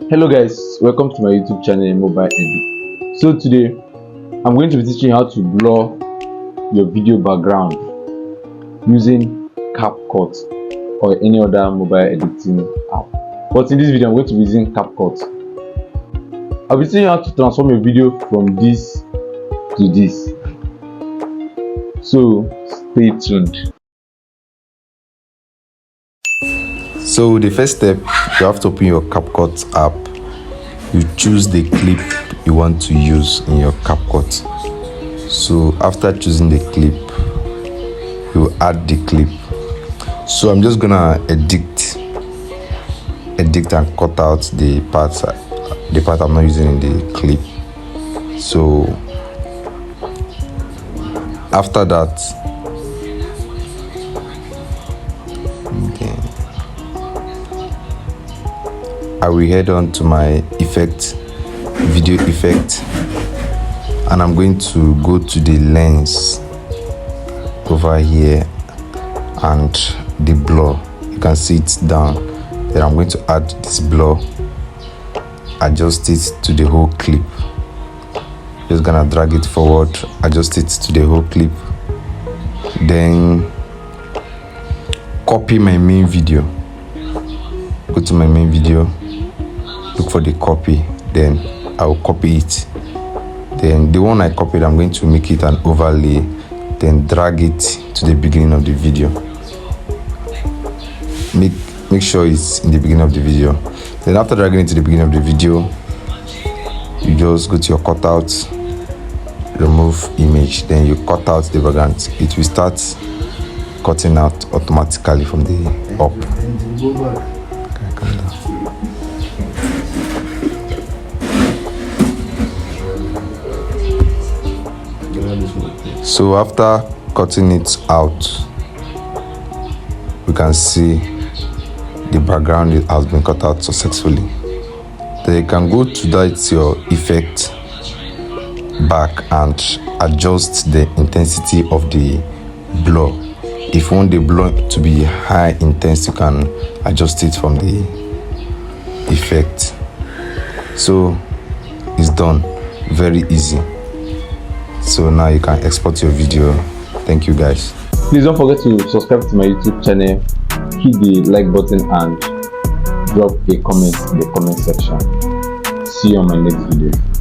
Hello guys, welcome to my YouTube channel Mobile Edit. So today I'm going to be teaching you how to blur your video background using CapCut or any other mobile editing app. But in this video I'm going to be using CapCut. I'll be teaching you how to transform a video from this to this. So stay tuned. So the first step, you have to open your CapCut app. You choose the clip you want to use in your CapCut. So after choosing the clip, you add the clip. So I'm just gonna edit and cut out the part I'm not using in the clip. So after that, I will head on to my video effect, and I'm going to go to the lens over here and the blur. You can see it's down. Then I'm going to add this blur, adjust it to the whole clip. Just gonna drag it forward, adjust it to the whole clip, then copy my main video. Go to my main video, look for the copy, then I will copy it. Then the one I copied, I'm going to make it an overlay, then drag it to the beginning of the video. Make sure it's in the beginning of the video. Then after dragging it to the beginning of the video, you just go to your cutout, remove image, then you cut out the background. It will start cutting out automatically from the up. Okay, come down. So after cutting it out, we can see the background has been cut out successfully. Then you can go to that your effect back and adjust the intensity of the blur. If you want the blur to be high intense, you can adjust it from the effect. So it's done, very easy. So now you can export your video. Thank you guys. Please don't forget to subscribe to my YouTube channel, hit the like button and drop a comment in the comment section. See you on my next video.